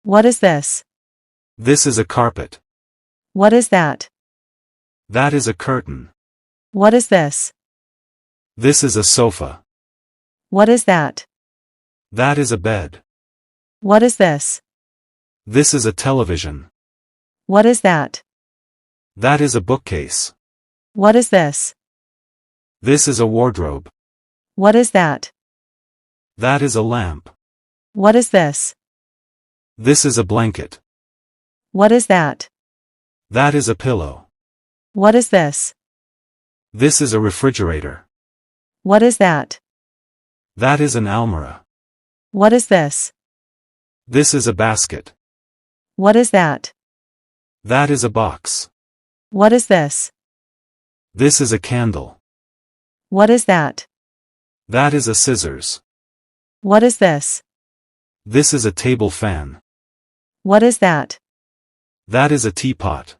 What is this? This is a carpet. What is that? That is a curtain. What is this? This is a sofa. What is that? That is a bed. What is this? This is a television. What is that? That is a bookcase. What is this? This is a wardrobe. What is that? That is a lamp. What is this? This is a blanket. What is that? That is a pillow. What is this? This is a refrigerator. What is that? That is an almirah. What is this? This is a basket. What is that? That is a box. What is this? This is a candle. What is that? That is a scissors. What is this? This is a table fan. What is that? That is a teapot.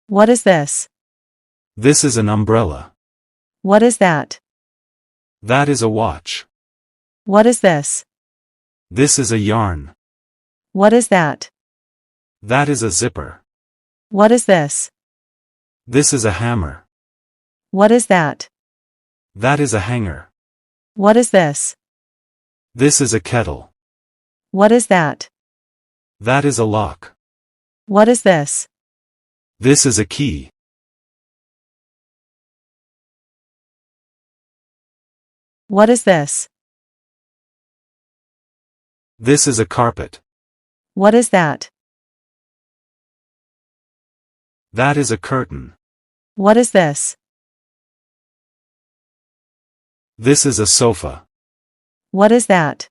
What is this? This is an umbrella. What is that? That is a watch. What is this? This is a yarn. What is that? That is a zipper. What is this? This is a hammer. What is that? That is a hanger. What is this? This is a kettle. What is that? That is a lock. What is this? This is a key. What is this? This is a carpet. What is that? That is a curtain. What is this? This is a sofa. What is that?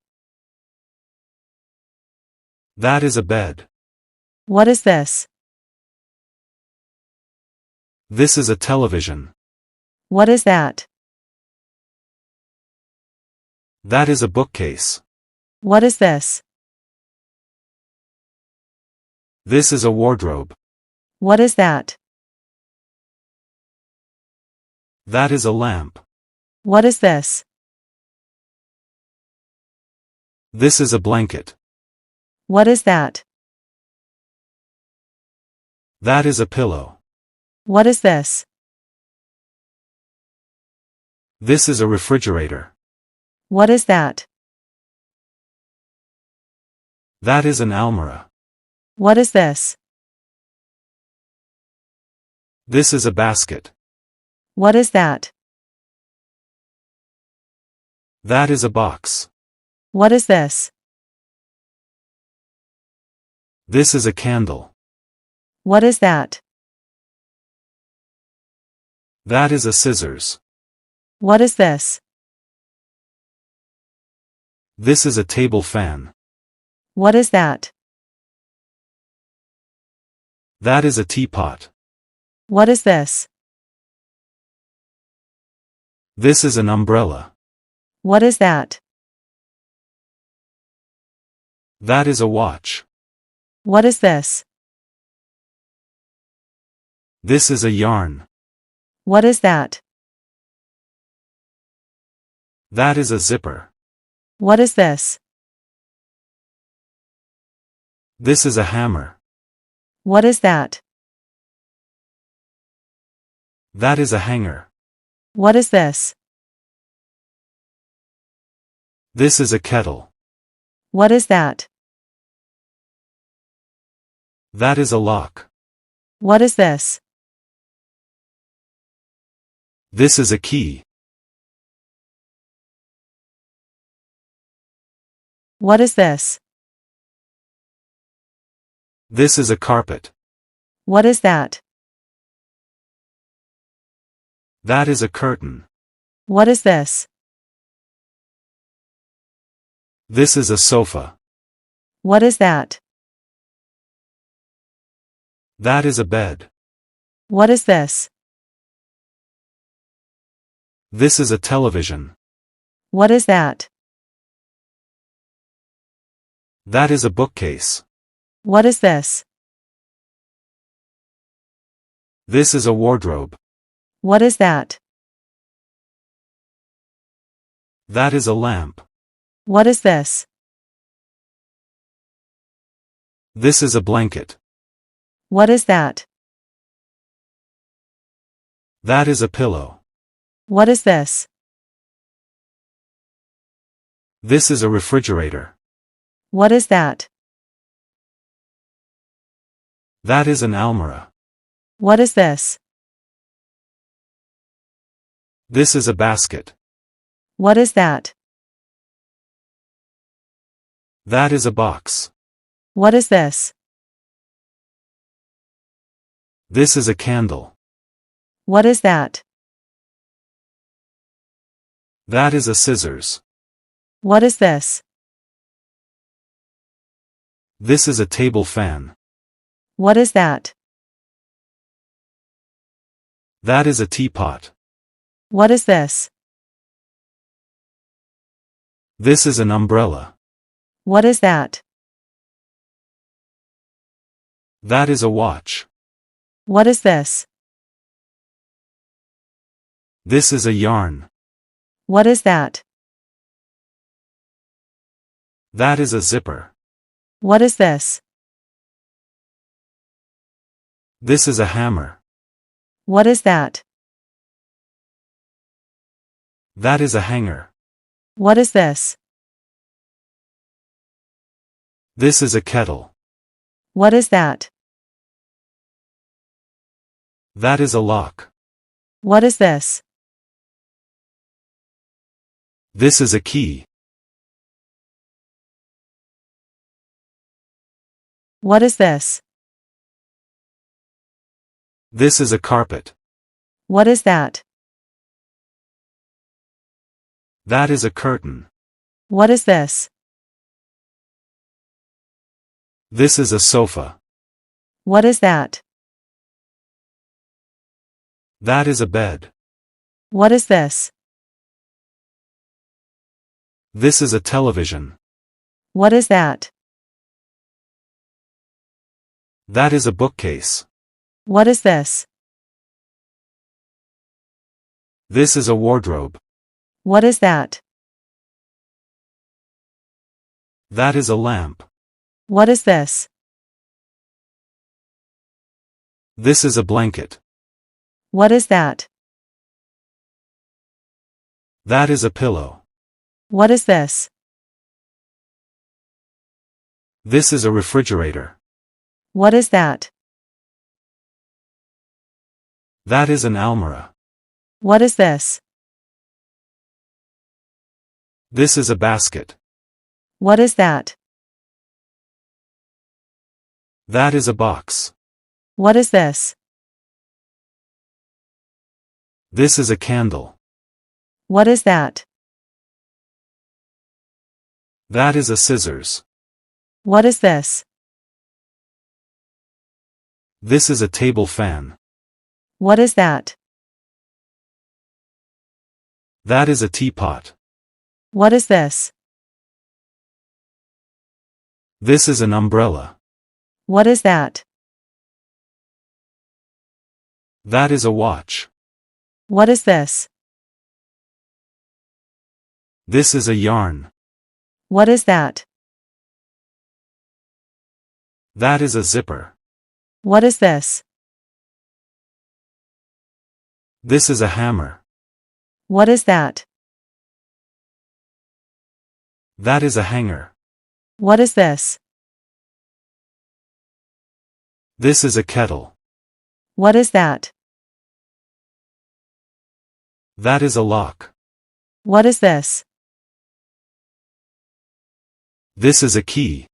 That is a bed. What is this? This is a television. What is that? That is a bookcase. What is this? This is a wardrobe. What is that? That is a lamp. What is this? This is a blanket. What is that? That is a pillow. What is this? This is a refrigerator. What is that? That is an almirah. What is this? This is a basket. What is that? That is a box. What is this? This is a candle. What is that? That is a scissors. What is this? This is a table fan. What is that? That is a teapot. What is this? This is an umbrella. What is that? That is a watch. What is this? This is a yarn. What is that? That is a zipper. What is this? This is a hammer. What is that? That is a hanger. What is this? This is a kettle. What is that? That is a lock. What is this? This is a key. What is this? This is a carpet. What is that? That is a curtain. What is this? This is a sofa. What is that? That is a bed. What is this? This is a television. What is that? That is a bookcase. What is this? This is a wardrobe. What is that? That is a lamp. What is this? This is a blanket. What is that? That is a pillow. What is this? This is a refrigerator. What is that? That is an almirah. What is this? This is a basket. What is that? That is a box. What is this? This is a candle. What is that? That is a scissors. What is this? This is a table fan. What is that? That is a teapot. What is this? This is an umbrella. What is that? That is a watch. What is this? This is a yarn. What is that? That is a zipper. What is this? This is a hammer. What is that? That is a hanger. What is this? This is a kettle. What is that? That is a lock. What is this? This is a key. What is this? This is a carpet. What is that? That is a curtain. What is this? This is a sofa. What is that? That is a bed. What is this? This is a television. What is that? That is a bookcase. What is this? This is a wardrobe. What is that? That is a lamp. What is this? This is a blanket. What is that? That is a pillow. What is this? This is a refrigerator. What is that? That is an almirah. What is this? This is a basket. What is that? That is a box. What is this? This is a candle. What is that? That is a scissors. What is this? This is a table fan. What is that? That is a teapot. What is this? This is an umbrella. What is that? That is a watch. What is this? This is a yarn. What is that? That is a zipper. What is this? This is a hammer. What is that? That is a hanger. What is this? This is a kettle. What is that? That is a lock. What is this? This is a key.